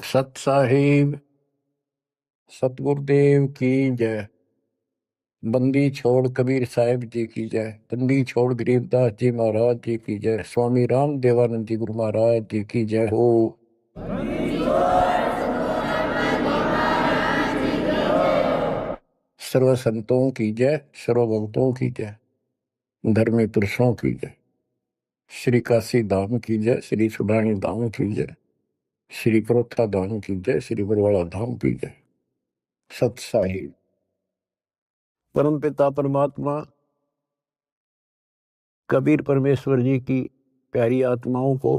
सत साहिब सतगुरुदेव की जय। बंदी छोड़ कबीर साहिब जी की जय। बंदी छोड़ गरीबदास जी महाराज जी की जय। स्वामी राम देवानंद जी गुरु महाराज जी की जय हो। सर्व संतों की जय, सर्व भक्तों की जय, धर्मी पुरुषों की जय। श्री काशी धाम की जय, श्री सुडानी धाम की जय, श्री परोथा धाम की जय, श्री बरवाड़ा धाम की जय। सत साहिब परम पिता परमात्मा कबीर परमेश्वर जी की प्यारी आत्माओं को,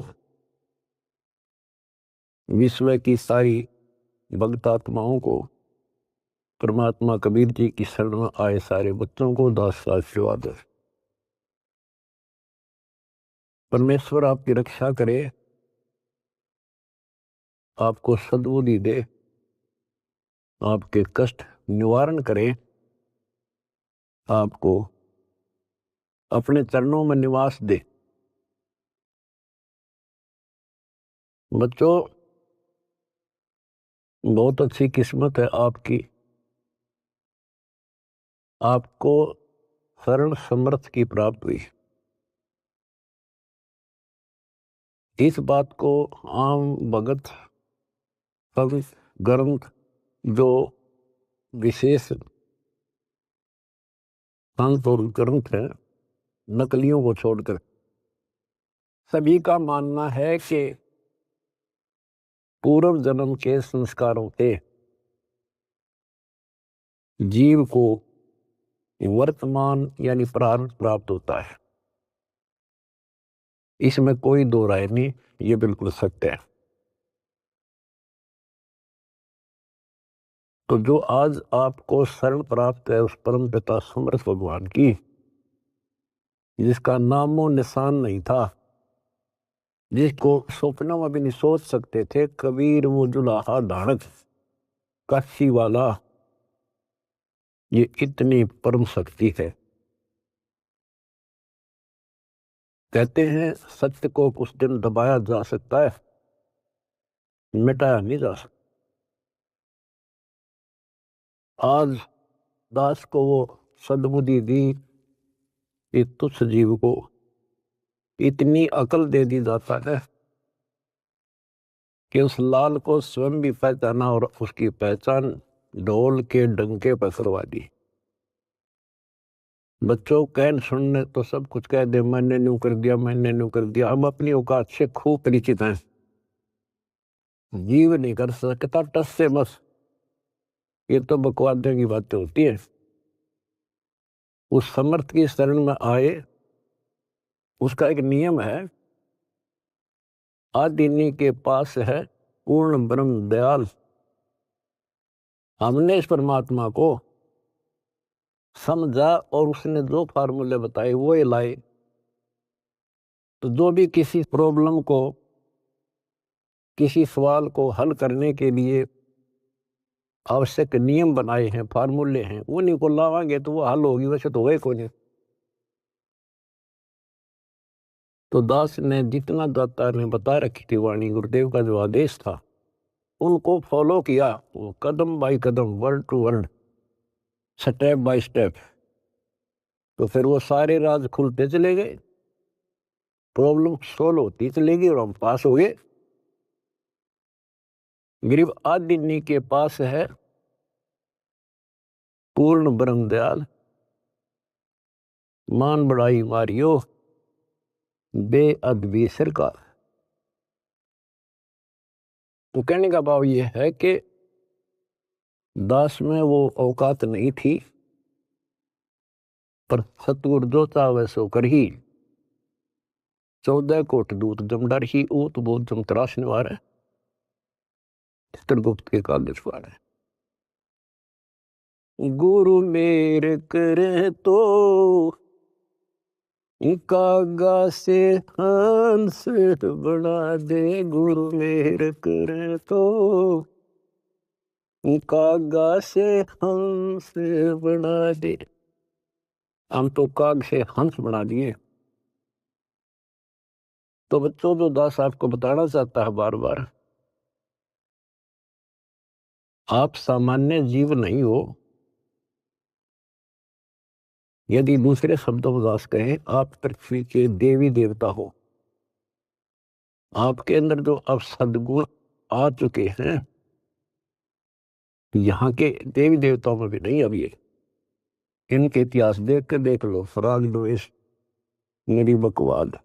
विश्व की सारी भक्त आत्माओं को, परमात्मा कबीर जी की शरण में आए सारे बच्चों को दास आशीर्वाद। परमेश्वर आपकी रक्षा करे, आपको सद्बुद्धि दे, आपके कष्ट निवारण करे, आपको अपने चरणों में निवास दे। बच्चों, बहुत अच्छी किस्मत है आपकी, आपको शरण समर्थ की प्राप्त हुई। इस बात को आम भगत संत ग्रंथ जो विशेष संत और ग्रंथ है, नकलियों को छोड़कर सभी का मानना है कि पूर्व जन्म के संस्कारों से जीव को वर्तमान यानी प्रारब्ध प्राप्त होता है। इसमें कोई दो राय नहीं, ये बिल्कुल सत्य है। तो जो आज आपको शरण प्राप्त है उस परम पिता समर्थ भगवान की, जिसका नामो निशान नहीं था, जिसको सपनों में भी नहीं सोच सकते थे, कबीर वो जुलाहा धाड़क काशी वाला, ये इतनी परम शक्ति है। कहते हैं सत्य को कुछ दिन दबाया जा सकता है, मिटाया नहीं जा सकता। आज दास को वो सद्बुद्धि दी कि तुच्छ जीव को इतनी अकल दे दी जाता है कि उस लाल को स्वयं भी पहचाना और उसकी पहचान ढोल के डंके पर करवा दी। बच्चों, कहन सुनने तो सब कुछ कह दे, मैंने न्यू कर दिया, मैंने न्यू कर दिया। हम अपनी औकात से खूब परिचित हैं। जीव नहीं कर सकता टस से मस, ये तो बकवादे की बातें होती है। उस समर्थ की शरण में आए, उसका एक नियम है, आदिनी के पास है पूर्ण ब्रह्म दयाल। हमने इस परमात्मा को समझा और उसने जो फार्मूले बताए वो ही लाए। तो जो भी किसी प्रॉब्लम को, किसी सवाल को हल करने के लिए आवश्यक नियम बनाए हैं, फार्मूले हैं, उन्हीं को लावांगे तो वो हल होगी, वैसे तो होगा कोई नहीं। तो दास ने जितना दाता ने बता रखी थी वाणी, गुरुदेव का जो आदेश था, उनको फॉलो किया, वो कदम बाय कदम, word to word, step by step. तो फिर वो सारे राज खुलते चले गए, प्रॉब्लम सोल्व होती चली गई और हम पास हो गए। गरीब आदिनी के पास है पूर्ण ब्रह्म दयाल, मान बढ़ाई मारियो बेअदबी सरकार। तो कहने का भाव ये है कि दास में वो औकात नहीं थी, पर सतगुरु जो चाहे सो कर ही। 14 कोट दूत जमडर ही ऊत बोध जम तराश निवार है, चित्रगुप्त के कागज पार है। गुरु मेरे करे तो कागा से हंस बना दे, गुरु मेरे करे तो कागा से हंस बना दे। हम तो काग से हंस बना दिए। तो बच्चों, जो दास आपको बताना चाहता है बार बार, आप सामान्य जीव नहीं हो। यदि दूसरे शब्दों में कहें, आप पृथ्वी के देवी देवता हो। आपके अंदर जो अब सद्गुण आ चुके हैं, यहाँ के देवी देवताओं में भी नहीं। अब ये इनके इतिहास देख के देख लो, फराग द्वेष, निरीबकवाद।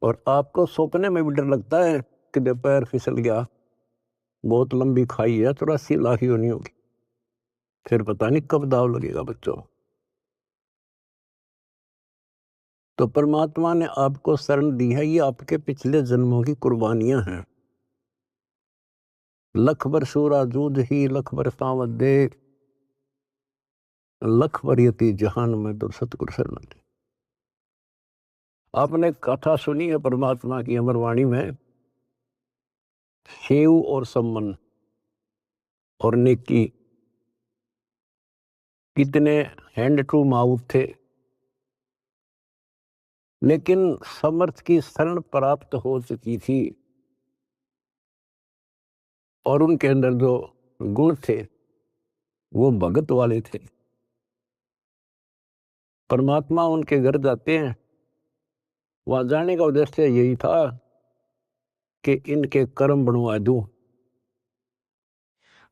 और आपको सपने में भी डर लगता है कि जब पैर फिसल गया, बहुत लंबी खाई है, 84 लाख ही होनी होगी, फिर पता नहीं कब दाव लगेगा बच्चों। तो परमात्मा ने आपको शरण दी है, ये आपके पिछले जन्मों की कुर्बानियां हैं। लख बर सूरा जूझ ही लख बर सावत दे, लख बर यति जहान में तो सतगुरु शरण दे। आपने कथा सुनी है परमात्मा की अमरवाणी में, सेव और सम्मन और नेकी कितने हैंड टू माउथ थे, लेकिन समर्थ की शरण प्राप्त हो चुकी थी और उनके अंदर जो गुण थे वो भगत वाले थे। परमात्मा उनके घर जाते हैं, वहां जाने का उद्देश्य यही था कि इनके कर्म बनवा दूं।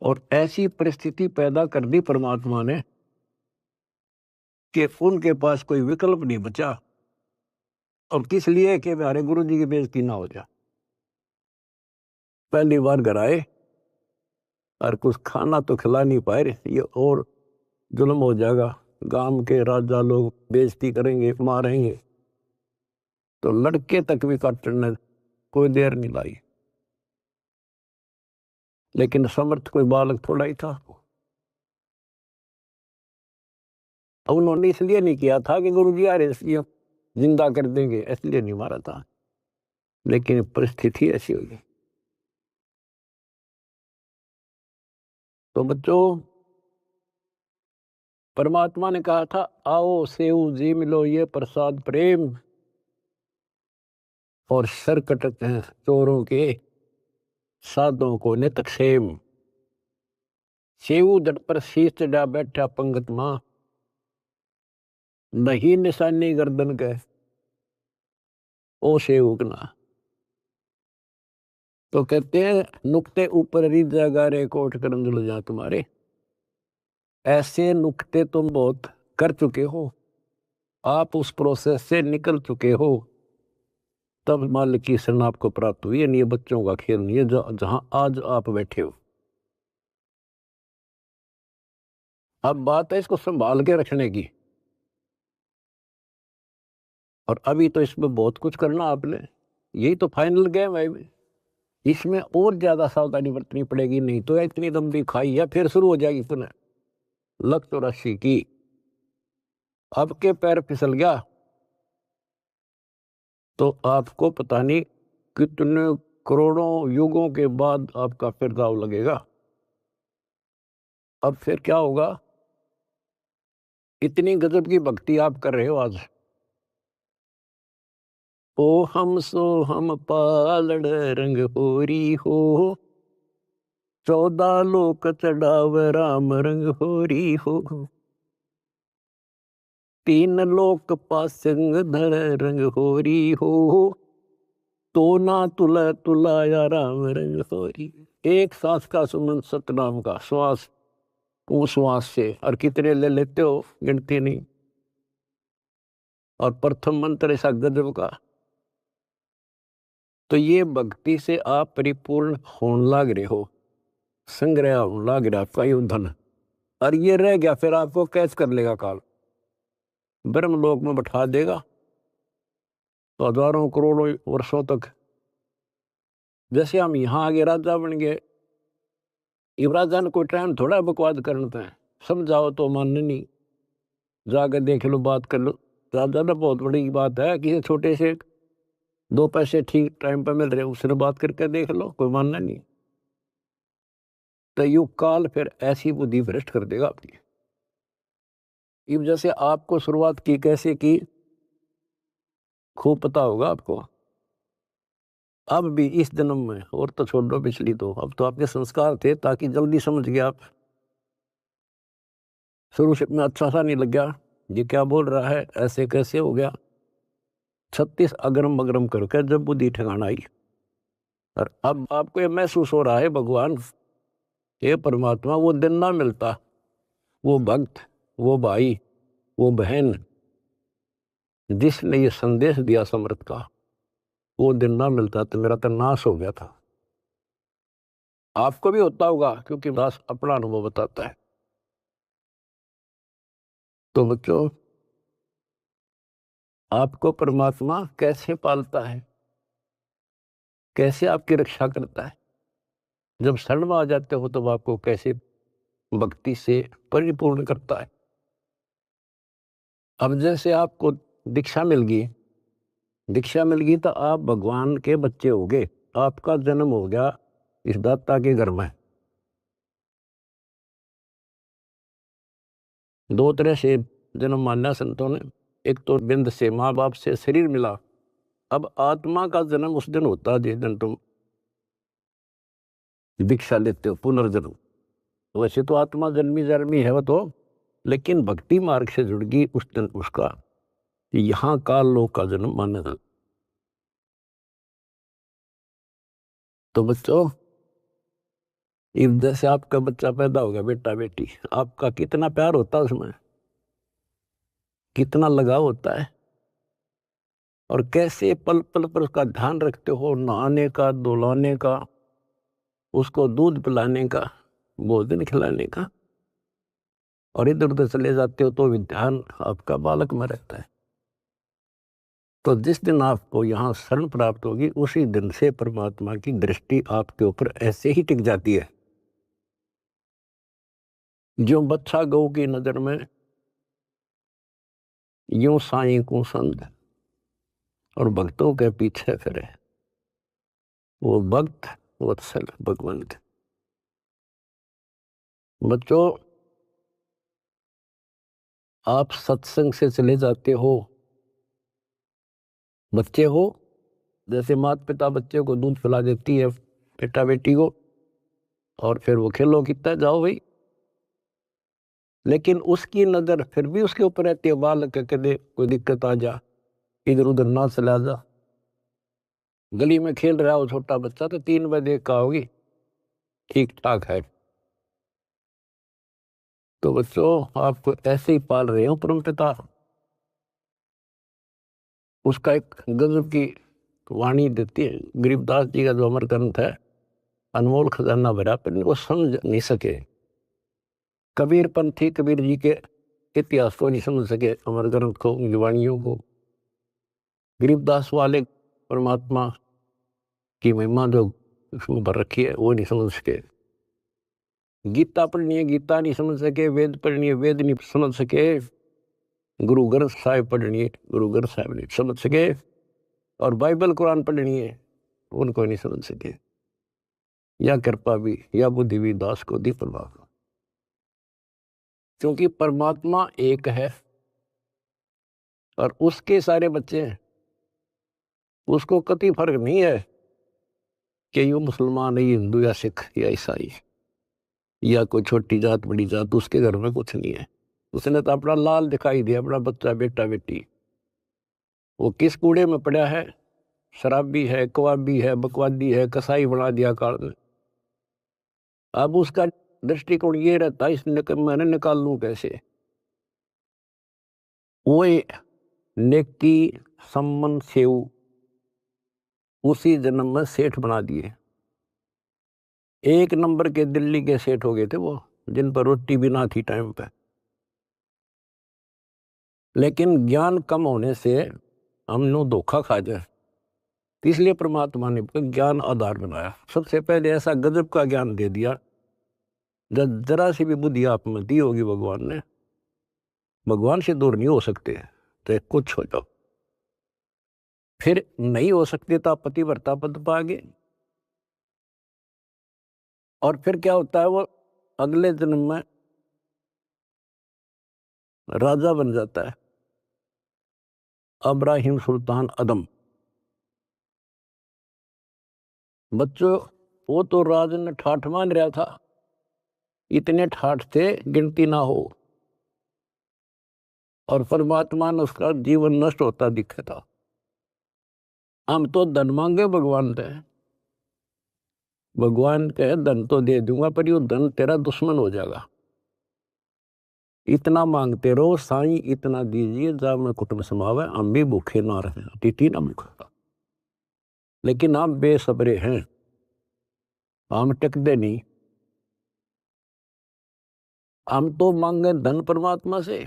और ऐसी परिस्थिति पैदा कर दी परमात्मा ने कि उनके पास कोई विकल्प नहीं बचा। और किस लिए? कि हमारे गुरु जी की बेइज्जती ना हो जाए। पहली बार घर आए और कुछ खाना तो खिला नहीं पाए, ये और जुल्म हो जाएगा, गांव के राजा लोग बेइज्जती करेंगे, मारेंगे। तो लड़के तक भी काटने कोई देर नहीं लाई। लेकिन समर्थ कोई बालक थोड़ा ही था। उन्होंने इसलिए नहीं किया था कि गुरु जी आ रहे इसलिए जिंदा कर देंगे, इसलिए नहीं मारा था, लेकिन परिस्थिति ऐसी हो गई। तो बच्चों, परमात्मा ने कहा था, आओ सेऊ जी मिलो ये प्रसाद प्रेम, और सर कटते हैं चोरों के, साधों को नित क्षेम। सेऊ दट पर शीश चढ़ा बैठा पंगत मां, नहीं निशानी गर्दन के, ओ सेवक ना। तो कहते हैं, नुक्ते ऊपर रिजा गारे कोट करन जुल जा तुम्हारे। ऐसे नुक्ते तुम बहुत कर चुके हो, आप उस प्रोसेस से निकल चुके हो, तब मालिक की शरण आपको प्राप्त हुई। ये बच्चों का खेल नहीं है जहां आज आप बैठे हो। अब बात है इसको संभाल के रखने की। और अभी तो इसमें बहुत कुछ करना आपने, यही तो फाइनल गेम है। इसमें और ज्यादा सावधानी बरतनी पड़ेगी, नहीं तो इतनी लंबी खाई है फिर शुरू हो जाएगी पुनः। लख 84 की, अब के पैर फिसल गया तो आपको पता नहीं कितने करोड़ों युगों के बाद आपका फिर दाव लगेगा। अब फिर क्या होगा? इतनी गजब की भक्ति आप कर रहे हो आज। ओ हम सो हम पालड़ रंग होरी हो, 14 लोक चढ़ाव राम रंग होरी हो, 3 लोक पासंग धर रंग होरी हो, तो ना तुला तुलाया राम रंग होरी। एक सांस का सुमन सतनाम का श्वास, उस श्वास से और कितने ले लेते हो गिनती नहीं। और प्रथम मंत्र ऐसा गजब का। तो ये भक्ति से आप परिपूर्ण होने लग रहे हो, संग्रह होने लग रहा आपका ये धन। और ये रह गया फिर आपको कैच कर लेगा काल, ब्रह्मलोक में बैठा देगा तो हजारों करोड़ों वर्षों तक। जैसे हम यहाँ आगे राजा बन गए, इब राजा ने कोई टाइम थोड़ा बकवाद करना है, समझाओ तो मानने नहीं, जाकर देख लो, बात कर लो। राजा ना बहुत बड़ी बात है, किसी छोटे से 2 पैसे ठीक टाइम पर मिल रहे, उसने बात करके देख लो, कोई मानना नहीं। तो युग काल फिर ऐसी बुद्धि भ्रष्ट कर देगा आपकी। इब जैसे आपको शुरुआत की कैसे की खूब पता होगा आपको। अब भी इस जन्म में, और तो छोड़ दो पिछली, तो अब तो आपके संस्कार थे ताकि जल्दी समझ गया आप। शुरू से में अच्छा सा नहीं लग गया, ये क्या बोल रहा है, ऐसे कैसे हो गया। 36 अगरम बगरम करके जब बुद्धि ठिकाना आई, और अब आपको ये महसूस हो रहा है भगवान, ये परमात्मा वो दिन ना मिलता, वो भक्त, वो भाई, वो बहन जिसने ये संदेश दिया समर्थ का, वो दिन ना मिलता तो मेरा तो नाश हो गया था। आपको भी होता होगा, क्योंकि दास अपना अनुभव बताता है। तो बच्चों, आपको परमात्मा कैसे पालता है, कैसे आपकी रक्षा करता है, जब शरण में आ जाते हो तो आपको कैसे भक्ति से परिपूर्ण करता है। अब जैसे आपको दीक्षा मिल गई, दीक्षा मिल गई तो आप भगवान के बच्चे हो गए, आपका जन्म हो गया इस दाता के घर में। दो तरह से जन्म माना संतों ने, एक तो बिंद से माँ बाप से शरीर मिला, अब आत्मा का जन्म उस दिन होता है जिस दिन तुम दीक्षा लेते हो, पुनर्जन्म। वैसे तो आत्मा जन्मी जन्मी है वो तो, लेकिन भक्ति मार्ग से जुड़ गई उस दिन उसका यहाँ काल लोक का जन्म माना जाता। तो बच्चों, इस जैसे आपका बच्चा पैदा होगा, बेटा बेटी, आपका कितना प्यार होता है उसमें, कितना लगाव होता है, और कैसे पल पल पर उसका ध्यान रखते हो, नहाने का, धुलाने का, उसको दूध पिलाने का, भोजन खिलाने का, और इधर उधर चले जाते हो तो भी ध्यान आपका बालक में रहता है। तो जिस दिन आपको यहाँ शरण प्राप्त होगी, उसी दिन से परमात्मा की दृष्टि आपके ऊपर ऐसे ही टिक जाती है। जो बच्चा गौ की नजर में यूं साईं को संग और भक्तों के पीछे फिरे, वो भक्त वत्सल भगवंत। बच्चों, आप सत्संग से चले जाते हो, बच्चे हो, जैसे माता पिता बच्चे को दूध पिला देती है, बेटा बेटी को, और फिर वो खेलो कितना जाओ भाई, लेकिन उसकी नजर फिर भी उसके ऊपर रहती है, बालक के दे कोई दिक्कत आ जा, इधर उधर ना चला जा। गली में खेल रहा हो छोटा बच्चा तो 3 बजे का होगी, ठीक ठाक है। तो बच्चों, आपको ऐसे ही पाल रहे हो परम पिता। उसका एक गजब की वाणी देती है, गरीबदास जी का जो अमर ग्रंथ है, अनमोल खजाना भरा, पर वो समझ नहीं सके। कबीर पंथी कबीर जी के इतिहास को नहीं समझ सके, अमर ग्रंथ को, उनकी वाणियों को। गरीबदास वाले परमात्मा की महिमा जो उसमें भर रखी है, वो नहीं समझ सके। गीता पढ़नी है, गीता नहीं समझ सके। वेद पढ़नी है, वेद नहीं समझ सके। गुरु ग्रंथ साहिब पढ़नी है, गुरु ग्रंथ साहिब नहीं समझ सके। और बाइबल कुरान पढ़नी है, उनको नहीं समझ सके। या कृपा भी या बुद्धि भी दास को दी परमात्मा, क्योंकि परमात्मा एक है और उसके सारे बच्चे हैं। उसको कति फर्क नहीं है कि ये मुसलमान है, ये हिंदू या सिख या ईसाई या कोई छोटी जात बड़ी जात, उसके घर में कुछ नहीं है। उसने तो अपना लाल दिखाई दिया, अपना बच्चा बेटा बेटी। वो किस कूड़े में पड़ा है, शराबी है, कबाबी है, बकवादी है, कसाई बना दिया काल में। अब उसका दृष्टिकोण ये रहता है, मैंने निकाल लूं कैसे। वो नेकी सम्मन सेव उसी जन्म में सेठ बना दिए। 1 नंबर के दिल्ली के सेठ हो गए थे वो, जिन पर रोटी भी ना थी टाइम पे। लेकिन ज्ञान कम होने से हमने धोखा खा जाए, इसलिए परमात्मा ने ज्ञान आधार बनाया। सबसे पहले ऐसा गजब का ज्ञान दे दिया, जब जरा सी भी बुद्धि आप में दी होगी भगवान ने, भगवान से दूर नहीं हो सकते, तो कुछ हो जाओ। फिर नहीं हो सकते तो आप पतिव्रता पद पाओगे। और फिर क्या होता है, वो अगले जन्म में राजा बन जाता है, अब्राहिम सुल्तान अदम। बच्चों, वो तो राजन ठाठ मान रहा था, इतने ठाठ थे गिनती ना हो, और परमात्मा ने उसका जीवन नष्ट होता दिखा था। हम तो धन मांगे भगवान से, भगवान कहे धन तो दे दूंगा पर यो धन तेरा दुश्मन हो जाएगा, इतना मांगते रहो साईं इतना दीजिए जा मैं कुटुंब समावे, हम भी भूखे ना रहे, अतिथि ना भूखा। लेकिन हम बेसब्रे हैं, हम टिकते नहीं, हम तो मांगे धन परमात्मा से,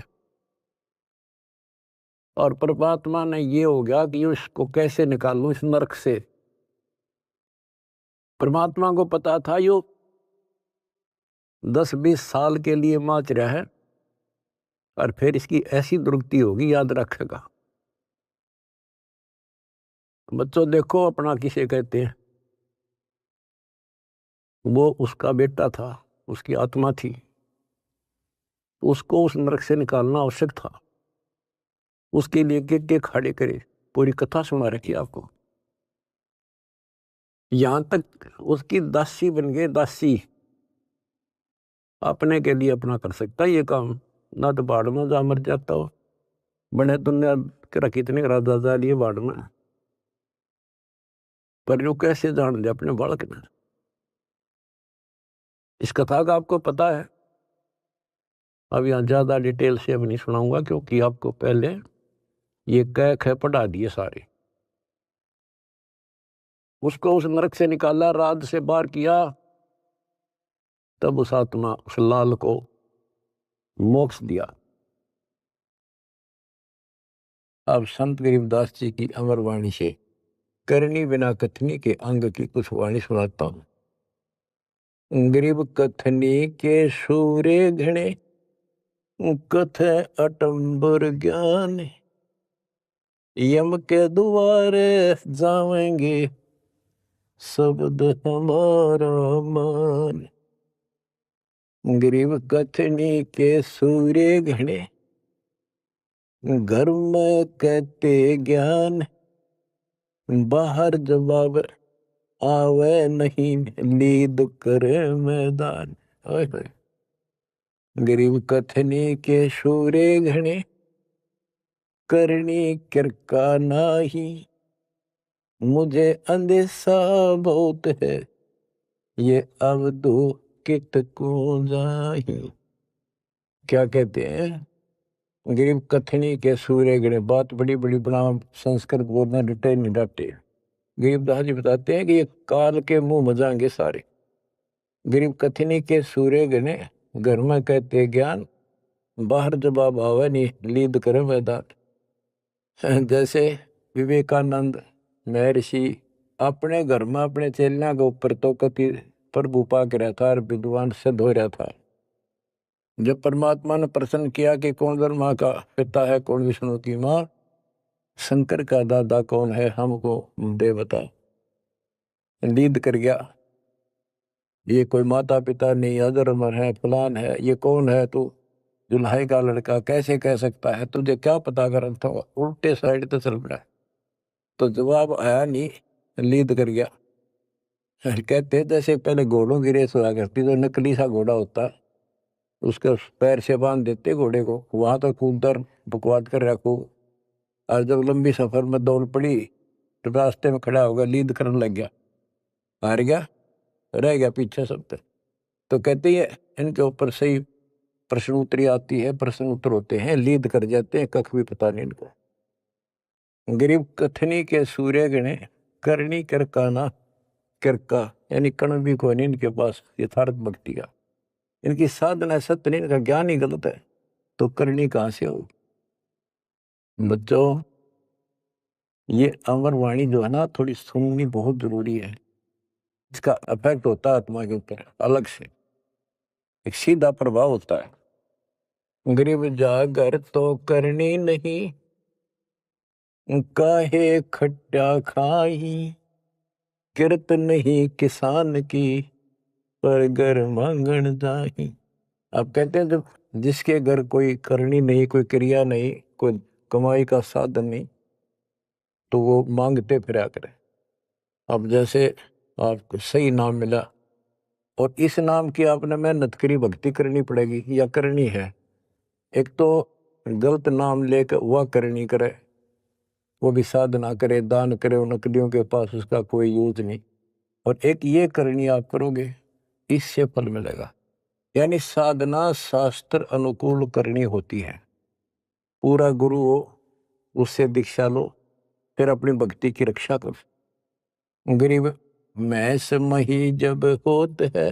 और परमात्मा ने ये हो गया कि इसको कैसे निकालूं इस नरक से। परमात्मा को पता था यो 10-20 साल के लिए माच रहा है, और फिर इसकी ऐसी दुर्गति होगी, याद रखेगा। बच्चों देखो, अपना किसे कहते हैं, वो उसका बेटा था, उसकी आत्मा थी, उसको उस नरक से निकालना आवश्यक था। उसके लिए के खड़े करे, पूरी कथा सुना रखी आपको। यहां तक उसकी दासी बन गए, दासी अपने के लिए अपना कर सकता ये काम, ना तो बाढ़ में जा मर जाता हो, बने दुनिया के कितने राजा जा लिए बाढ़ में, पर जो कैसे जान दे अपने बालक ने। इस कथा का आपको पता है, अब यहाँ ज्यादा डिटेल से अब नहीं सुनाऊंगा, क्योंकि आपको पहले ये कह ख पढ़ा दिए सारे। उसको उस नरक से निकाला, राज से बाहर किया, तब उस आत्मा उस लाल को मोक्ष दिया। अब संत गरीबदास जी की अमर वाणी से करनी बिना कथनी के अंग की कुछ वाणी सुनाता हूं। गरीब कथनी के सूरे घने, कथ अटंबर ज्ञान, यम के द्वारे जावेंगे शब्द हमारा मान। गरीब कथनी के सूर्य घने, घर में कहते ज्ञान, बाहर जवाब आवे नहीं लीद करे मैदान। गरीब कथनी के सूर्य घने, करनी किरका नाही, मुझे अंदेशा बहुत है, ये अब दो कित को जाही। क्या कहते हैं, गरीब कथनी के सूर्य गणे, बात बड़ी बड़ी बना संस्कृत बोलना डटे नहीं डटे। गरीबदास जी बताते हैं कि ये काल के मुंह मजाएंगे सारे। गरीब कथनी के सूर्य गणे, घर में कहते ज्ञान, बाहर जवाब आवे नहीं लीद करे मैदान। जैसे विवेकानंद महर्षि अपने घर में अपने चेलियां के ऊपर तो कति प्रभु पा के रहता और विद्वान सिद्ध हो रहा था। जब परमात्मा ने प्रश्न किया कि कौन ब्रह्मा का पिता है, कौन विष्णु की माँ, शंकर का दादा कौन है, हमको दे बता। लीद कर गया, ये कोई माता पिता नहीं, अजरमर है, फलान है, ये कौन है तू, दुल्हाई का लड़का कैसे कह सकता है, तुझे क्या पता कर था, उल्टे साइड तो चल पड़ा। तो जवाब आया नहीं, लीद कर गया। कहते जैसे पहले घोड़ों की रेस हुआ करती, तो नकली सा घोड़ा होता, उसके पैर से बांध देते घोड़े को, वहां तो कूदर बकवाद कर रखो, और जब लंबी सफर में दौड़ पड़ी तो रास्ते में खड़ा होगा, लीद करने लग गया, हार गया, रह गया पीछे सब तक। तो कहते हैं इनके ऊपर सही प्रश्न उत्तरी आती है, प्रश्न उत्तर होते हैं, लीद कर जाते हैं, कख भी पता नहीं इनको। गरीब कथनी के सूर्य गणे, करनी करकाना, किरका यानी कण भी कोई नहीं इनके पास यथार्थ भक्ति का, इनकी साधना सत्य नहीं, इनका ज्ञान ही गलत है, तो करनी कहां से होगी। बच्चों, ये अमर वाणी जो है ना, थोड़ी सुननी बहुत जरूरी है, इसका इफेक्ट होता है आत्मा के ऊपर अलग से, एक सीधा प्रभाव होता है। गरीब जागर तो करनी नहीं, काहे खट्टा खाई, किरत नहीं किसान की, पर घर मांगन जाही। आप कहते हैं जब जिसके घर कोई करनी नहीं, कोई क्रिया नहीं, कोई कमाई का साधन नहीं, तो वो मांगते फिरा करे। अब जैसे आपको सही नाम मिला, और इस नाम की आपने मेहनत करी, भक्ति करनी पड़ेगी या करनी है। एक तो गलत नाम लेकर वह करनी करे, वो भी साधना करे, दान करे, उन नकलियों के पास उसका कोई यूज नहीं। और एक ये करनी आप करोगे, इससे फल मिलेगा। यानी साधना शास्त्र अनुकूल करनी होती है। पूरा गुरु हो, उससे दीक्षा लो, फिर अपनी भक्ति की रक्षा करो। गरीब मैस मही जब होत है,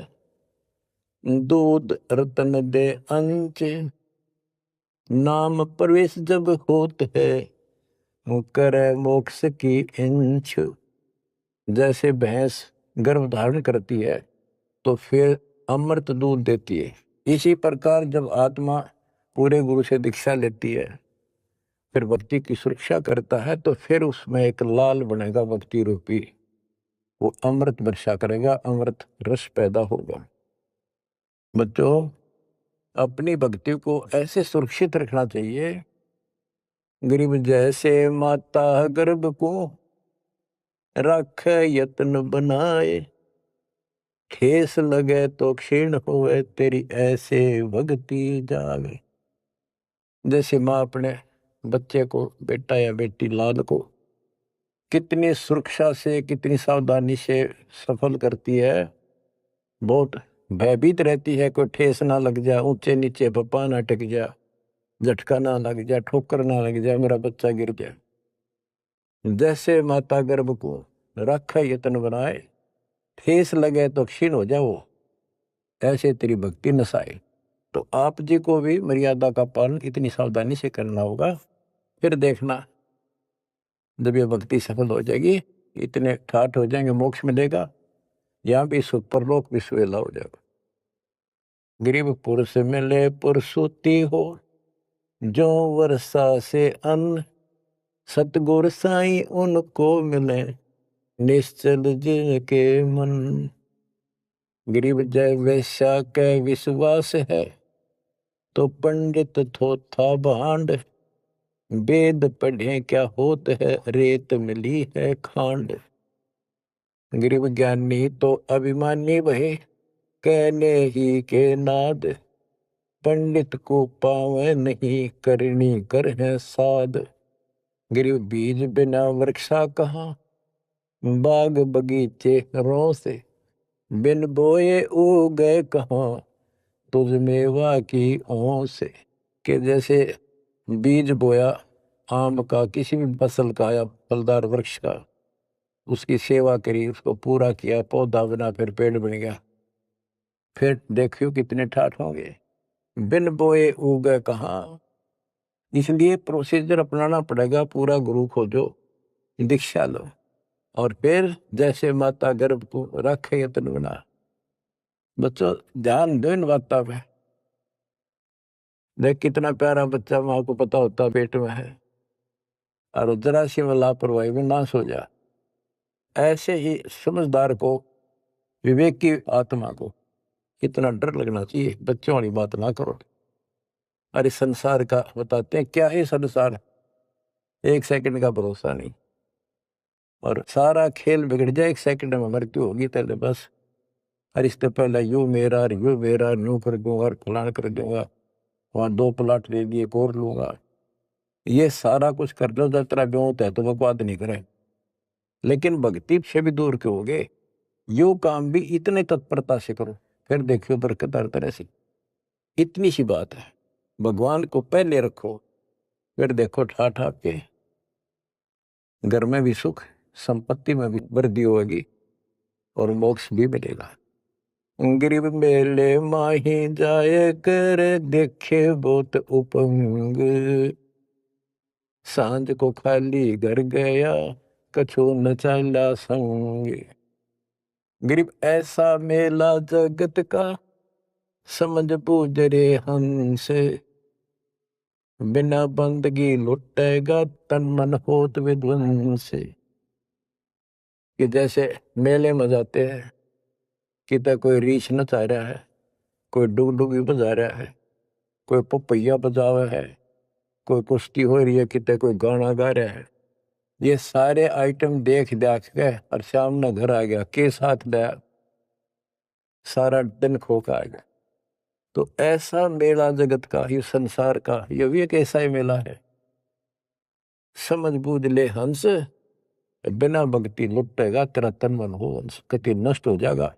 दूध रतन दे अंच, नाम प्रवेश जब होत है, करे मोक्ष की इंच। जैसे भैंस गर्भ धारण करती है तो फिर अमृत दूध देती है, इसी प्रकार जब आत्मा पूरे गुरु से दीक्षा लेती है, फिर भक्ति की सुरक्षा करता है, तो फिर उसमें एक लाल बनेगा भक्ति रूपी, वो अमृत वर्षा करेगा, अमृत रस पैदा होगा। बच्चों, अपनी भक्ति को ऐसे सुरक्षित रखना चाहिए। गरीब जैसे माता गर्भ को रख यत्न बनाए, ठेस लगे तो क्षीण होवे, तेरी ऐसे भक्ति जागे। जैसे माँ अपने बच्चे को, बेटा या बेटी लाल को कितनी सुरक्षा से, कितनी सावधानी से सफल करती है, बहुत भयभीत रहती है, कोई ठेस ना लग जाए, ऊंचे नीचे पप्पा ना अटक जाए, झटका ना लग जाए, ठोकर ना लग जाए, मेरा बच्चा गिर जाए। जैसे माता गर्भ को रखा यत्न बनाए, ठेस लगे तो क्षीण हो जाओ, ऐसे तेरी भक्ति नसाए। तो आप जी को भी मर्यादा का पालन इतनी सावधानी से करना होगा। फिर देखना, जब ये भक्ति सफल हो जाएगी, इतने ठाठ हो जाएंगे, मोक्ष मिलेगा, यहाँ भी परलोक भी सुहेला हो जाएगा। गरीब पुरुष मिले पुरसुती हो, जो वर्षा से अन्न, सतगुर साई उनको मिले, निश्चल जिनके मन। गरीब जय वैश्या के विश्वास है, तो पंडित थोथा भांड, वेद पढ़े क्या होत है, रेत मिली है खांड। गरीब ज्ञानी तो अभिमानी वहे, कहने ही के नाद, पंडित को पावे नहीं, करनी कर है साध। गरीब बीज बिना वृक्षा कहाँ, बाग बगीचे रो से, बिन बोए उगे कहाँ, तुझ मेवा की ओं से। कि जैसे बीज बोया आम का, किसी भी फसल का या फलदार वृक्ष का, उसकी सेवा करी, उसको पूरा किया, पौधा बना, फिर पेड़ बन गया, फिर देखियो कितने ठाठ होंगे। बिन बोए उगे कहाँ, इसलिए प्रोसीजर अपनाना पड़ेगा। पूरा गुरु खोजो, दीक्षा लो, और फिर जैसे माता गर्भ को रखे यत्न बना। बच्चों, ध्यान दो इन बातों पे। देख कितना प्यारा बच्चा माँ को पता होता पेट में है, और जरा सी में लापरवाही में नाश हो जा। ऐसे ही समझदार को, विवेक की आत्मा को कितना डर लगना चाहिए। बच्चों वाली बात ना करो। अरे संसार का बताते हैं, क्या है संसार, एक सेकंड का भरोसा नहीं, और सारा खेल बिगड़ जाए, एक सेकंड में मृत्यु होगी तेरे बस। अरे इससे पहले यू मेरा यूं कर दूंगा, और फलान कर दूंगा, वहां 2 प्लाट ले लिए, एक और लूंगा। ये सारा कुछ कर लो, जब तेरा ब्योत है तो बकवाद नहीं करे, लेकिन भक्ति से भी दूर क्यों हो गए। यो काम भी इतने तत्परता से करो, फिर देखियो बरकत हर तरह से। इतनी सी बात है, भगवान को पहले रखो, फिर देखो ठाठ आपके घर में भी सुख, संपत्ति में भी वृद्धि होगी, और मोक्ष भी मिलेगा। गरीब मेले माही जाए कर, देखे बहुत उपंग, सांझ को खाली घर गया, कछु न चला संग। गरीब ऐसा मेला जगत का, समझ बूझ रे हंस, बिना बंदगी लुटेगा, तन मन होत विध्वंस। कि जैसे मेले में जाते हैं, कितना कोई रीछ नचा रहा है, कोई डुगडुगी बजा रहा है, कोई पपैया बजा रहा है, कोई कुश्ती हो रही है, कितने कोई गाना गा रहा है, ये सारे आइटम देख देख के और शाम ने घर आ गया के साथ लाया, सारा दिन खो का आ गया। तो ऐसा मेला जगत का, ये संसार का, ये भी एक ऐसा ही मेला है। समझ बूझ ले हंस, बिना भक्ति लुटेगा तेरा तन मन हो हंस, कति नष्ट हो जाएगा,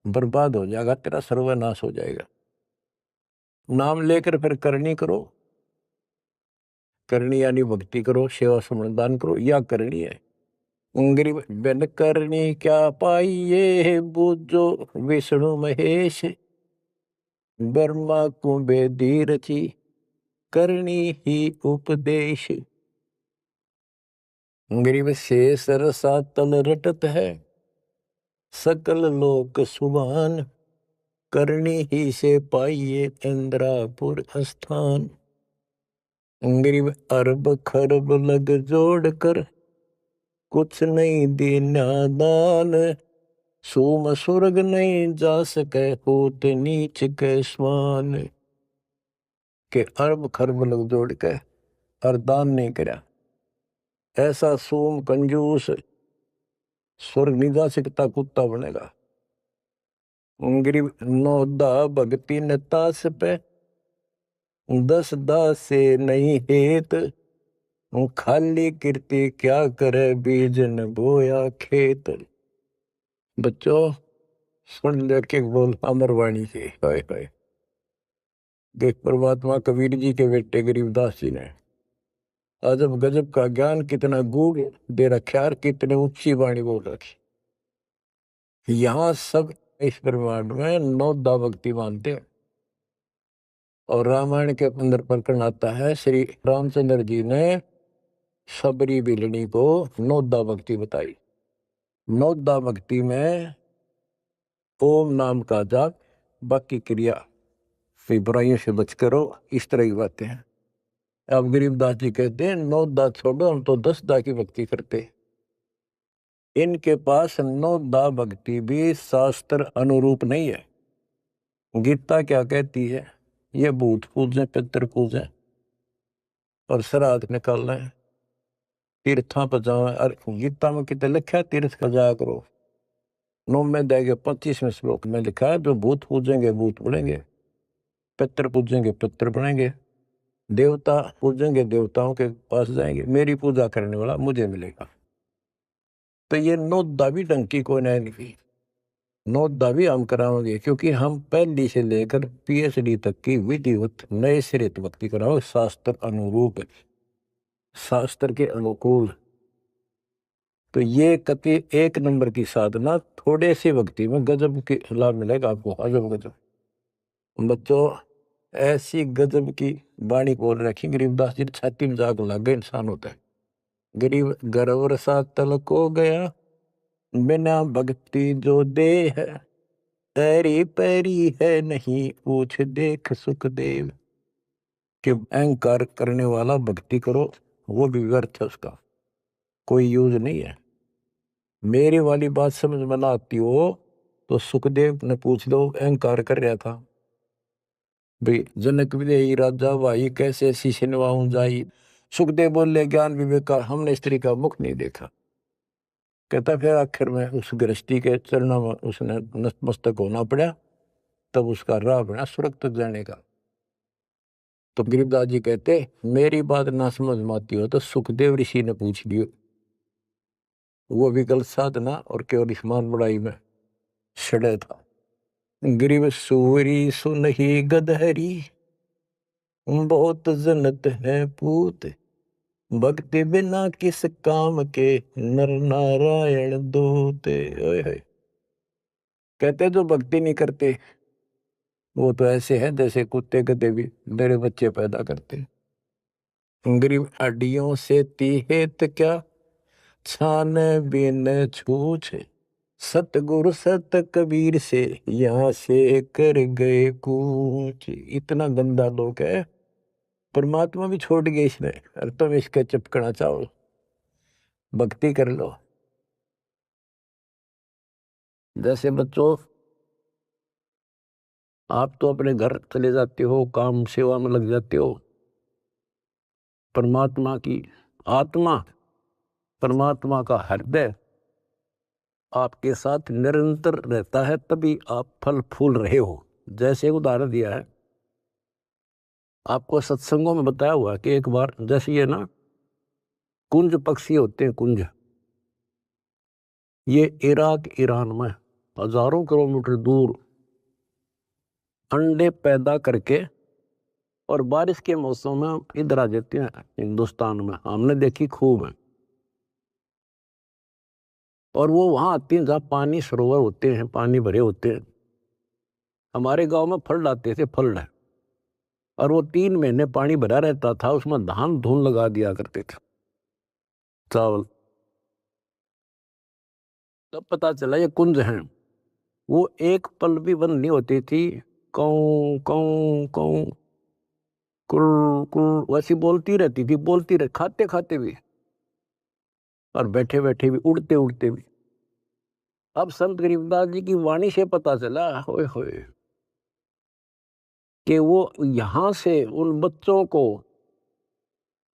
बर्बाद हो जाएगा, तेरा सर्वनाश हो जाएगा। नाम लेकर फिर करनी करो, करनी यानी भक्ति करो, सेवा समर्दान करो, या करनी है। गरीब बिन करनी क्या पाइये, बूझो विष्णु महेश, ब्रह्मा को बेदी रची, करनी ही उपदेश। गरीब शेष रसा तल रटत है, सकल लोक सुभान, करनी ही से पाइये इंद्रापुर स्थान। गरीब अरब खरब लग जोड़ कर, कुछ नहीं देना दान, सोम स्वर्ग नहीं जा सके, होत नीच के समान। के अरब खरब लग जोड़ के और दान नहीं करा, ऐसा सोम कंजूस स्वर्ग नहीं जा सकता, कुत्ता बनेगा। गरीब नौदा भक्ति न तास पे, 10 दास से नहीं हेत, खाली कीर्ति क्या करे, बीज न बोया खेत। बच्चों सुन ले के बोल अमरवाणी के, हाय हाय। देख परमात्मा कबीर जी के बेटे गरीबदास जी ने अजब गजब का ज्ञान कितना गूढ़ दे रखा है, कितने ऊंची वाणी बोल रखी। यहाँ सब इस ब्रह्मांड में 9 दा भक्ति मानते हैं। और रामायण के अंदर प्रकरण आता है, श्री रामचंद्र जी ने सबरी बिलनी को 9 दा भक्ति बताई। 9 दा भक्ति में ओम नाम का जाप, बाकी क्रिया, फिर बुराइयों से बच करो, इस तरह की बातें हैं। अब गरीबदास जी कहते हैं 9 दा छोड़ो, हम तो 10 दा की भक्ति करते। इनके पास 9 दा भक्ति भी शास्त्र अनुरूप नहीं है। गीता क्या कहती है, ये भूत पूजें, पितर पूजें और श्राद्ध निकालना है, तीर्था पर जाओ। और गीता में कितने लिखा है तीर्थ का जाया करो। 9 में देगे 25वें श्लोक में लिखा है, जो भूत पूजेंगे भूत बढ़ेंगे, पितर पूजेंगे पितर बढ़ेंगे, देवता पूजेंगे देवताओं के पास जाएंगे, मेरी पूजा करने वाला मुझे मिलेगा। तो ये 9 दा भी डंकी को नहीं, 9 दा भी हम कराओगे, क्योंकि हम पहली से लेकर PhD तक की विधिवत नए सिरे भक्ति कराओ, शास्त्र अनुरूप, शास्त्र के अनुकूल। तो ये कति 1 नंबर की साधना, थोड़े सी भक्ति में गजब के लाभ मिलेगा आपको, अजब गजब। बच्चों ऐसी गजब की वाणी बोल रखी, गरीबदास जी छाती में जाग लग गए इंसान होता है। गरीब गर्व सा तल को गया, बिना भक्ति जो दे है, तेरी पैरी है नहीं पूछ देख सुखदेव। कि अहंकार करने वाला भक्ति करो, वो भी व्यर्थ है, उसका कोई यूज नहीं है। मेरी वाली बात समझ में ना आती हो तो सुखदेव ने पूछ लो, अहंकार कर रहा था भाई, जनक विदेही राजा भाई कैसे शीशे निभाऊं जाई। सुखदेव बोले ज्ञान विवेक का हमने स्त्री का मुख नहीं देखा। कहता फिर आखिर में उस गृहस्थी के चरणों में उसने नतमस्तक होना पड़ा, तब उसका राह बना स्वर्ग तक जाने का। तो गरीबदास जी कहते मेरी बात ना समझ में आती हो तो सुखदेव ऋषि ने पूछ लियो, वो भी गलत साधना और केवल ईमान बड़ाई में सड़े था। गरीब सूरी सुनही गदहरी, बहुत जनत है पूत, भक्ति बिना किस काम के, नर नारायण दूत। ओए होए। कहते जो भक्ति नहीं करते वो तो ऐसे है जैसे कुत्ते गधे भी मेरे बच्चे पैदा करते। गरीब अड्डियों से तीहेत क्या, छान बिन छूछ, सतगुरु सत कबीर से यहाँ से कर गए कूच। इतना गंदा लोग है, परमात्मा भी छोड़ गए इसने, और तुम इसका चिपकना चाहो। भक्ति कर लो। जैसे बच्चों आप तो अपने घर चले जाते हो, काम सेवा में लग जाते हो, परमात्मा की आत्मा परमात्मा का हृदय आपके साथ निरंतर रहता है, तभी आप फल फूल रहे हो। जैसे उदाहरण दिया है आपको, सत्संगों में बताया हुआ कि एक बार जैसे ये ना कुंज पक्षी होते हैं, कुंज, ये इराक ईरान में हजारों किलोमीटर दूर अंडे पैदा करके और बारिश के मौसम में इधर आ जाते हैं हिंदुस्तान में, हमने देखी खूब है। और वो वहां आती हैं जहाँ पानी सरोवर होते हैं, पानी भरे होते हैं। हमारे गांव में फल लाते थे, फल है, और वो 3 महीने पानी भरा रहता था, उसमें धान धून लगा दिया करते थे, चावल। तब पता चला ये कुंज हैं। वो एक पल भी बंद नहीं होती थी, कौं कौं कौं कुर कुर वैसी बोलती रहती थी, बोलती रह, खाते खाते भी और बैठे बैठे भी, उड़ते उड़ते भी। अब संत गरीबदास जी की वाणी से पता चला, होए होए, कि वो यहां से उन बच्चों को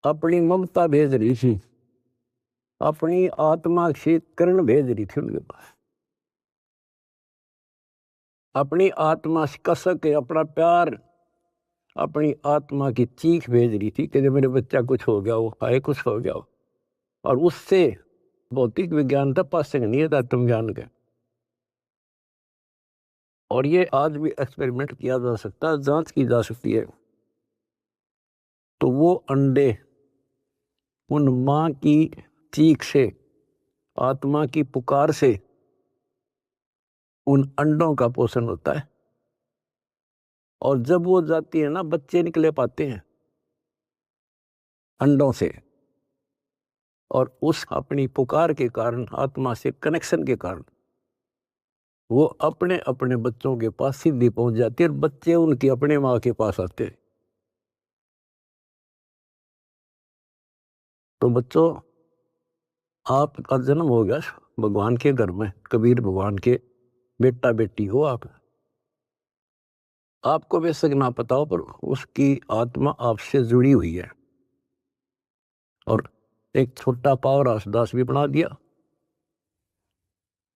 अपनी ममता भेज रही थी, अपनी आत्मा से किरण भेज रही थी उनके पास, अपनी आत्मा से कसक के अपना प्यार, अपनी आत्मा की चीख भेज रही थी कि मेरे बच्चा कुछ हो गया हो, हाय कुछ हो गया हो। और उससे भौतिक विज्ञान था, पासिंग नहीं था तुम ज्ञान के। और ये आज भी एक्सपेरिमेंट किया जा सकता है, जांच की जा सकती है। तो वो अंडे उन माँ की चीख से, आत्मा की पुकार से उन अंडों का पोषण होता है। और जब वो जाती है ना, बच्चे निकले पाते हैं अंडों से, और उस अपनी पुकार के कारण, आत्मा से कनेक्शन के कारण, वो अपने अपने बच्चों के पास सीधी पहुंच जाती है, और बच्चे उनकी अपने माँ के पास आते हैं। तो बच्चों, आपका जन्म हो गया भगवान के घर में, कबीर भगवान के बेटा बेटी हो आप। आपको बेशक ना पता हो, पर उसकी आत्मा आपसे जुड़ी हुई है। और एक छोटा पाव दास भी बना दिया,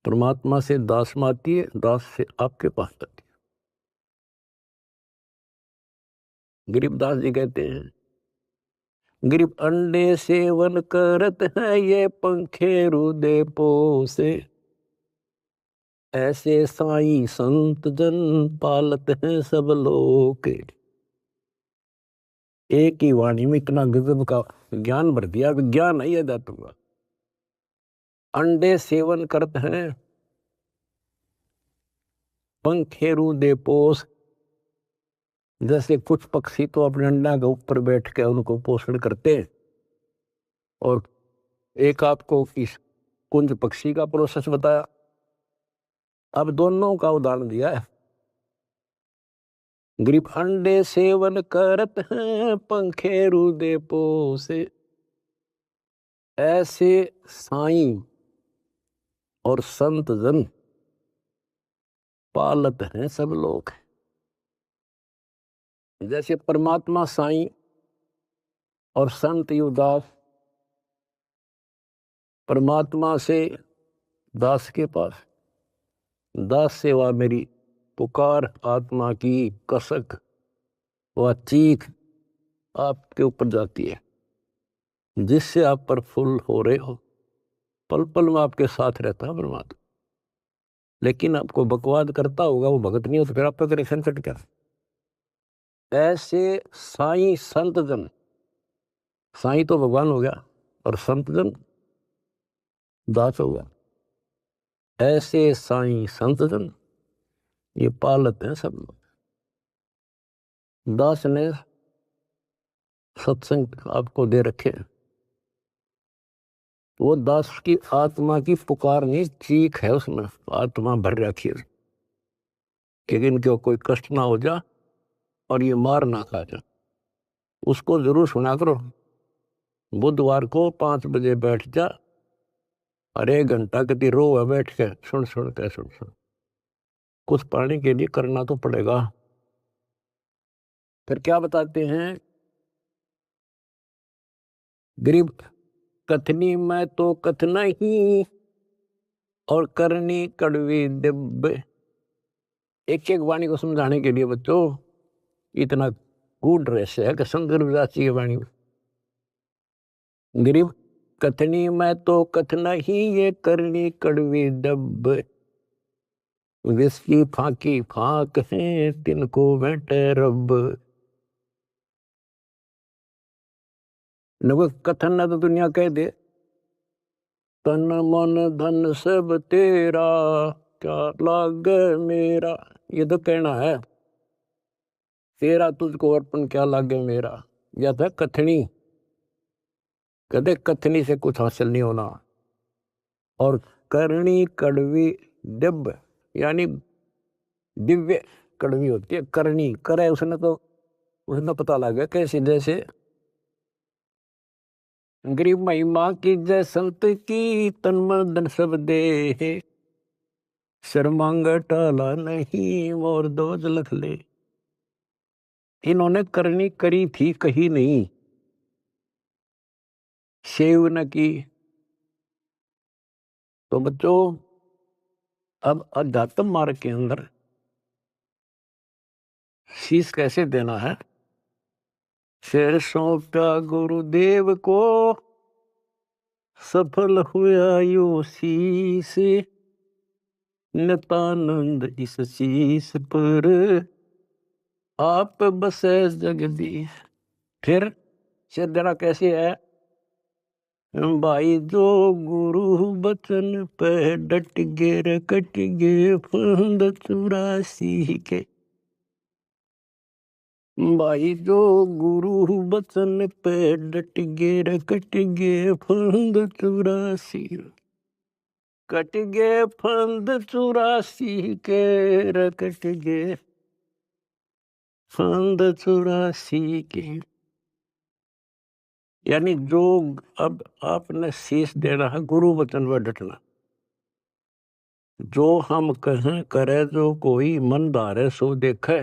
परमात्मा से दास में आती है, दास से आपके पास आती है। गरीबदास जी कहते हैं, गरीब अंडे सेवन करत है, ये पंखे रुदे पोसे, ऐसे साईं संत जन पालत हैं सब लोग। एक ही वाणी में इतना गजब का ज्ञान भर दिया, विज्ञान है यह का। अंडे सेवन करते हैं, पंखे रुदे पोस, जैसे कुछ पक्षी तो अपने अंडा के ऊपर बैठ के उनको पोषण करते हैं। और एक आपको इस कुंज पक्षी का प्रोसेस बताया, अब दोनों का उदाहरण दिया है। गरीब अंडे सेवन करत हैं, पंखे रुदे पोसे, ऐसे साईं और संत जन पालत हैं सब लोग। जैसे परमात्मा साईं और संत युवदास परमात्मा से दास के पास, दास सेवा मेरी पुकार, आत्मा की कसक व चीख आपके ऊपर जाती है, जिससे आप प्रफुल्ल हो रहे हो। पल पल में आपके साथ रहता है परमात्मा। लेकिन आपको बकवाद करता होगा, वो भगत नहीं हो, तो फिर आपका कनेक्शन कट गया। ऐसे साईं संत जन, साईं तो भगवान हो गया और संत जन दास हो गया। ऐसे साईं संत जन ये पालत हैं सब लोग। दास ने सत्संग आपको दे रखे हैं, वो दास की आत्मा की पुकार नहीं, चीख है, उसमें आत्मा भर रखी है कि इनको कोई कष्ट ना हो जा और ये मार ना खा जा। उसको जरूर सुना करो। बुधवार को 5 बजे बैठ जा और 1 घंटा कति रो है बैठ के, सुन सुन के, सुन सुन। कुछ पाने के लिए करना तो पड़ेगा। फिर क्या बताते हैं, गरीब कथनी मैं तो कथना ही और करनी कड़वी दिब। एक एक वाणी को समझाने के लिए बच्चों इतना गूढ़ रहस्य है कि शंकर विदास जी की वाणी में गरीब कथनी मैं तो कथना ही ये करनी कड़वी दब। विस्की फाकी फाक है तिनको बैठे रब। न कथन ना तो दुनिया कह दे तन मन धन सब तेरा क्या लाग मेरा। ये तो कहना है तेरा तुझको अर्पण क्या लागे मेरा। या था कथनी कदे कथनी से कुछ हासिल नहीं होना। और करनी कड़वी दिव्य यानी दिव्य कड़वी होती है। करनी करे उसने पता लग गया कैसे जैसे गरीब महिमा की जय संत की तन मन धन सब दे। शर्मांग टाला नहीं और दोज लख ले। इन्होंने करनी करी थी कही नहीं सेव न की। तो बच्चों अब अध्यात्म मार्ग के अंदर शीश कैसे देना है। शेर सौंपा गुरुदेव को सफल हुआ यो शीश। नितानंद इस शीश पर आप बसे जगदीश। फिर शेर देना कैसे है। भाई जो गुरु बचन पे डट गे रे कट गे फंद 84 के। भाई जो गुरु बचन पे डट गे रे कट गे फंद 84। कट गे फंद 84 के रे कट गे फंद 84 के। यानी जो अब आपने शीश देना है गुरु वचन पर डटना। जो हम कहें करे जो कोई मन धारे सो देखे।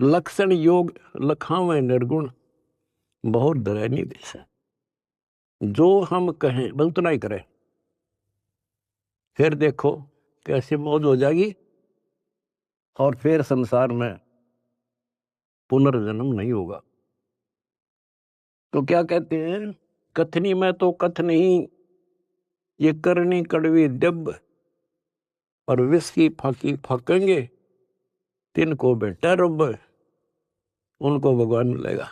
लक्षण योग लखावे निर्गुण बहुत डरे नहीं दिशा। जो हम कहें बस उतना ही करें फिर देखो कैसे मौज हो जाएगी। और फिर संसार में पुनर्जन्म नहीं होगा। तो क्या कहते हैं कथनी में तो कथ नहीं ये करनी कड़वी दब। और विष की फाकी फाकेंगे तिनको बेटा रब उनको भगवान मिलेगा।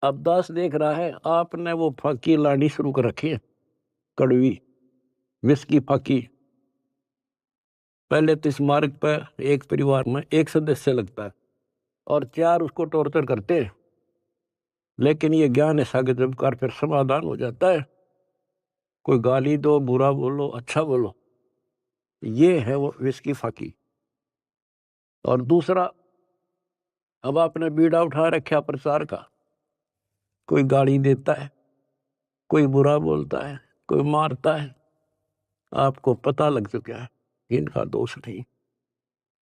अब दास देख रहा है आपने वो फाकी लानी शुरू कर रखी है कड़वी विष की फाकी। पहले तो इस मार्ग पर एक परिवार में एक सदस्य लगता है और 4 उसको टॉर्चर करते हैं। लेकिन ये ज्ञान ऐसा जब कर फिर समाधान हो जाता है। कोई गाली दो बुरा बोलो अच्छा बोलो ये है वो विष की फाकी। और दूसरा अब आपने बीड़ा उठा रखा प्रचार का। कोई गाली देता है कोई बुरा बोलता है कोई मारता है। आपको पता लग चुका है इनका दोष नहीं।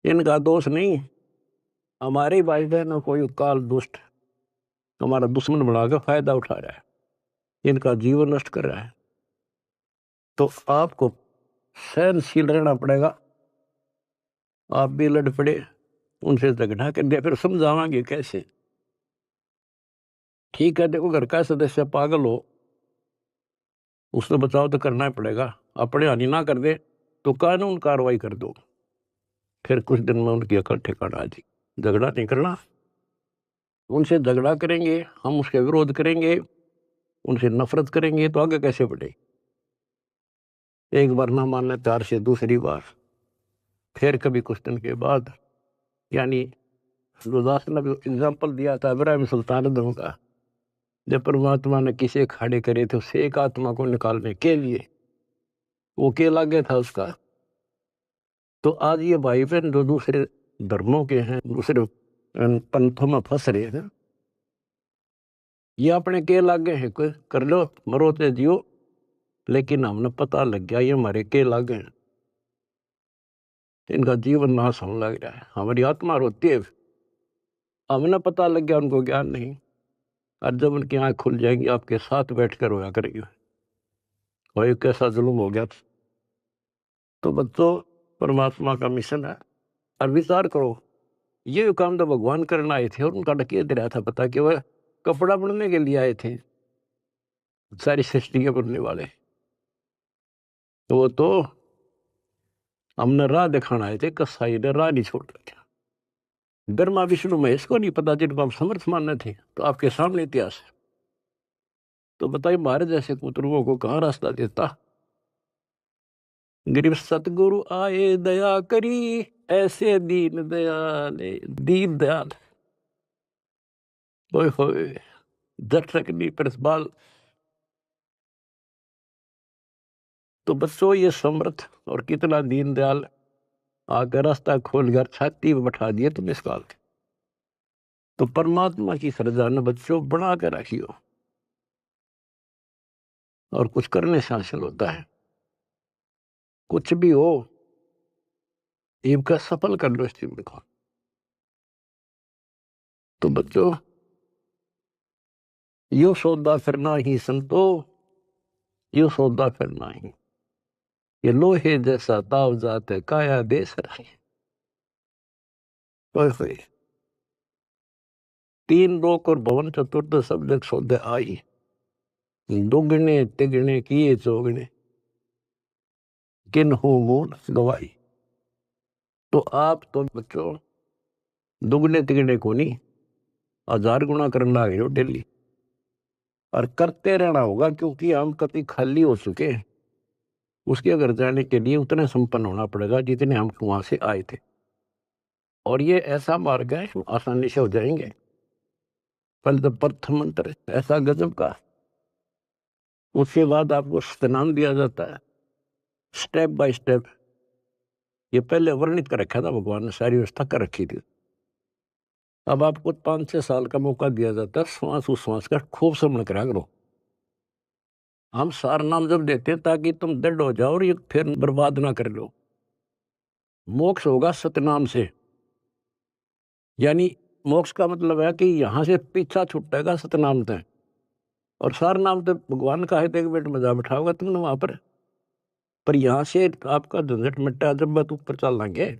इनका दोष नहीं हमारी भाई बहनों कोई काल दुष्ट हमारा दुश्मन बनाकर फायदा उठा रहा है इनका जीवन नष्ट कर रहा है। तो आपको सहनशील रहना पड़ेगा। आप भी लड़ पड़े उनसे झगड़ा कर दिया फिर समझावांगे कैसे। ठीक है देखो घर का सदस्य पागल हो उससे बचाव तो करना ही पड़ेगा। अपने हानि ना कर दे तो कानून कार्रवाई कर दो। फिर कुछ दिन में उनकी अकल ठिकाना आ जाएगी। झगड़ा नहीं करना। उनसे झगड़ा करेंगे हम उसके विरोध करेंगे उनसे नफरत करेंगे तो आगे कैसे बढ़े। एक बार ना मानने 4 से दूसरी बार फिर कभी कुछ दिन के बाद यानी गुरदास ने भी एग्जाम्पल दिया था इब्राहिम सुल्तान का। जब परमात्मा ने किसे खड़े करे थे उसे एक आत्मा को निकालने के लिए वो के लागे था उसका। तो आज ये भाई बहन जो दूसरे धर्मों के हैं दूसरे पंथों में फंस रहे हैं ये अपने के लागे हैं कोई कर लो मरो ते जियो। लेकिन हमने पता लग गया ये हमारे के लागे हैं। इनका जीवन नाश होने लग रहा है हमारी आत्मा रोती है। हमने पता लग गया उनको ज्ञान नहीं। और जब उनकी आँख खुल जाएंगी आपके साथ बैठकर रोया करेंगे, और ये कैसा जुल्म हो गया। तो बच्चों, परमात्मा का मिशन है। और विचार करो, ये काम तो भगवान करना आए थे और उनका डकिया दे रहा था, पता कि वह कपड़ा बुनने के लिए आए थे, सारी सृष्टि के बुनने वाले। तो वो तो हमने राह दिखाना आए थे, कसाई ने राह नहीं छोड़ रखा। ब्रह्मा विष्णु महेश को नहीं पता, जिनको हम समर्थ मानने थे, तो आपके सामने इतिहास है। तो बताइए, हमारे जैसे कुतरुओं को कहाँ रास्ता देता। गरीब सतगुरु आए दया करी, ऐसे दीन दयाल, दीन दयाल, ओए होए, दर्शक नहीं प्रतिपाल। तो बच्चों, ये समर्थ और कितना दीन दयाल आकर रास्ता खोल कर छाती में बैठा दिए तुम इस काल के। तो परमात्मा की श्रद्धा न बच्चों बना कर रखियो, और कुछ करने से हासिल होता है। कुछ भी हो, इनका सफल कर लो इस चीज को। तो बच्चों, यो सौदा फिरना ही संतो, यो सौदा फिरना ही, ये लोहे जैसा ताव जात है, काया देश रहे। ओए होए, तीन लोक और भवन चतुर्थ सब जग सौदे आई, दुगने तिगने किए चौगने, किन हो मूल गवाई। तो आप तो बच्चों दुगने तिगने को नहीं, 1000 गुना करना है हो डेली, और करते रहना होगा, क्योंकि हम कभी खाली हो चुके हैं। उसके अगर जाने के लिए उतने संपन्न होना पड़ेगा जितने हम वहां से आए थे। और ये ऐसा मार्ग है, आसानी से हो जाएंगे। पहले तो प्रथम मंत्र ऐसा गजब का, उसके बाद आपको सतनाम दिया जाता है स्टेप बाय स्टेप। ये पहले वर्णित कर रखा था भगवान ने, सारी व्यवस्था कर रखी थी। अब आपको 5-6 साल का मौका दिया जाता है, श्वास उश्वास का खूब समझ करा करो। हम सार नाम जब देते हैं ताकि तुम दृढ़ हो जाओ और ये फिर बर्बाद ना कर लो। मोक्ष होगा सतनाम से, यानी मोक्ष का मतलब है कि यहां से पीछा छुटेगा सतनाम से। और सार नाम तो भगवान का है, एक मिनट में जा बैठाओगा तुमने वहां पर यहां से आपका झंझट मिटा जब बात ऊपर चल लेंगे।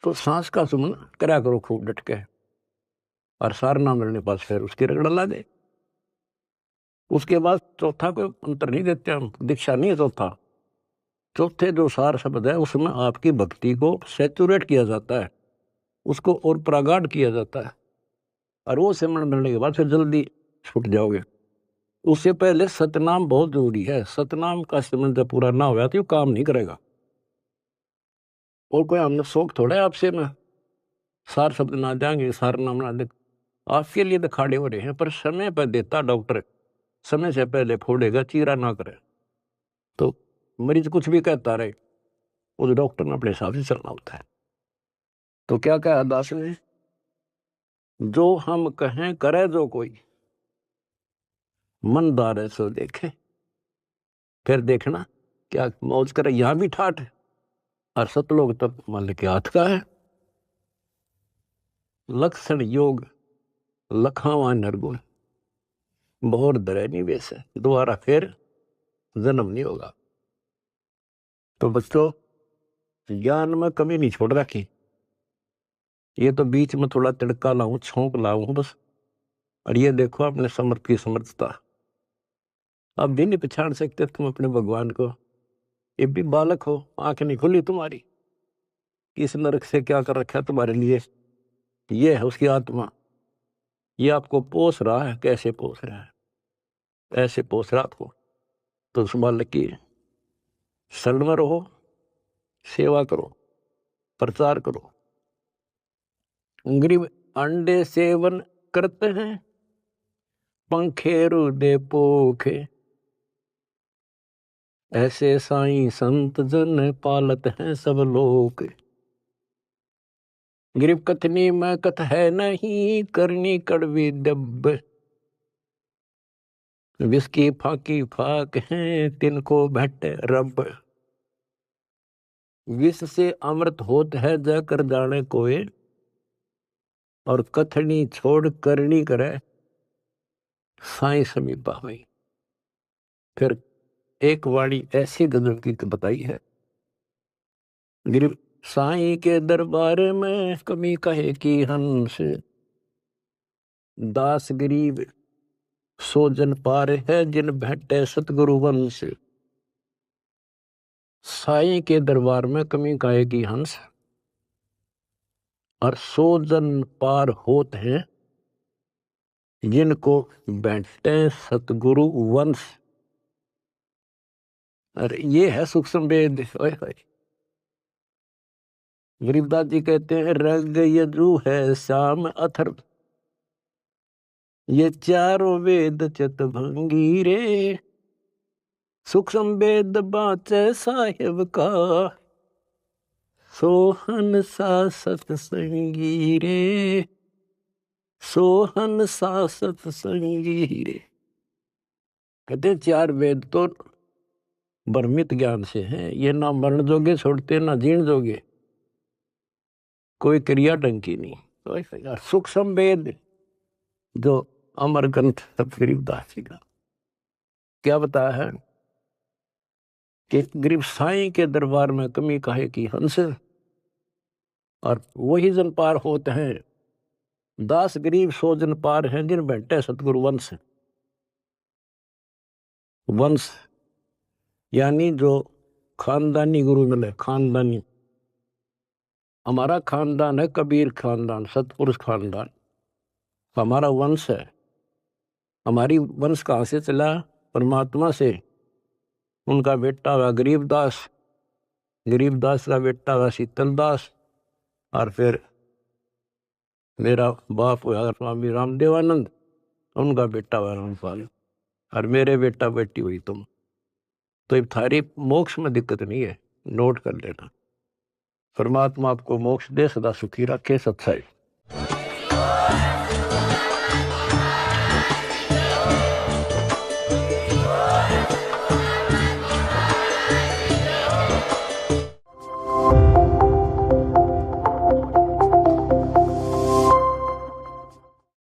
तो सांस का सुमन करा करो खूब डट के, और सार नाम मिलने पास फिर उसकी रगड़ ला दे। उसके बाद चौथा कोई अंतर नहीं देते हम, दीक्षा नहीं है चौथा। चौथे जो सार शब्द है उसमें आपकी भक्ति को सेचुरेट किया जाता है, उसको और प्रगाढ़ किया जाता है, और वो सिमरन मिलने के बाद फिर जल्दी छूट जाओगे। उससे पहले सतनाम बहुत जरूरी है। सतनाम का सिमरन जब पूरा ना होगा तो ये काम नहीं करेगा। और कोई हमने शौक थोड़ा है आपसे ना सार शब्द ना जाएंगे, सार नाम ना दे। आपके लिए तो खाड़े हो रहे हैं, पर समय पर देता डॉक्टर, समय से पहले फोड़ेगा, चीरा ना करे। तो मरीज कुछ भी कहता रहे, उस डॉक्टर ने अपने हिसाब से चलना होता है। तो क्या कहा दास ने, जो हम कहें करे जो कोई, मन दारे सो देखे। फिर देखना क्या मौज करे, यहां भी ठाठ है, और सतलोक तब मान के हाथ का है। लक्षण योग लखावा नरगुण, बहुत दरे नहीं वैसे, दोबारा फिर जन्म नहीं होगा। तो बच्चों, ज्ञान में कमी नहीं छोड़ रखी। ये तो बीच में थोड़ा तिड़का लाऊं, छौंक लाऊं बस। और ये देखो अपने समर्थ की समर्थता, अब भी नहीं पहचान सकते तुम अपने भगवान को। ये भी बालक हो, आंख नहीं खुली तुम्हारी, किस नरक से क्या कर रखा है तुम्हारे लिए। ये है उसकी आत्मा, ये आपको पोस रहा है। कैसे पोस रहा है, ऐसे पोस रहा आपको। तो उस बालक की शरण में रहो, सेवा करो, प्रचार करो। गरीब अंडे सेवन करते हैं, पंखेरु दे पोखे, ऐसे साईं संत जन पालत हैं सब लोग। गरीब कथनी में कथ है नहीं, करनी कड़वी दब, विस्की फाकी फाक है, तिनको भट्ट रब। विष से अमृत होत है, जाकर जाने कोई, और कथनी छोड़ करनी करे साई समीपा हुई। फिर एक वाणी ऐसी गजब की बताई है, गिर साई के दरबार में कमी कहे की हंस, दास गरीब सो जन पार है जिन भेंटे सतगुरु वंश। साई के दरबार में कमी कहे की हंस, और सो जन पार होत हैं जिनको बैठे सतगुरु वंश। अरे ये है सूक्ष्म वेद। गरीबदास जी कहते हैं रग यजु है श्याम अथर्व, ये चारों वेद चित भंगी रे। सूक्ष्म वेद बाचे साहिब का, सोहन सा सतसंगी रे, सोहन सा सतसंगी रे। कहते चार वेद तो भ्रमित ज्ञान से हैं, ये ना मरण जोगे छोड़ते ना जीण जोगे, कोई क्रिया ढंग की नहीं। तो सूक्ष्म वेद जो अमर ग्रंथ गरीबदास जी का क्या बताया है कि गरीब साईं के दरबार में कमी काहे की हंस, और वही जन पार होते हैं, दास गरीब सो जन पार हैं जिन बैठे सतगुरु वंश। वंश यानी जो खानदानी गुरु मिले, खानदानी। हमारा खानदान है कबीर खानदान, सतपुरुष खानदान, हमारा वंश है। हमारी वंश कहाँ से चला? परमात्मा से। उनका बेटा हुआ गरीबदास, गरीबदास का बेटा हुआ शीतलदास, और फिर मेरा बाप हुआ स्वामी रामदेवानंद, उनका बेटा हुआ रामपाल, और मेरे बेटा बेटी हुई तुम। तो अब थारी मोक्ष में दिक्कत नहीं है, नोट कर लेना। परमात्मा आपको मोक्ष दे, सदा सुखी रखे। सत्संग।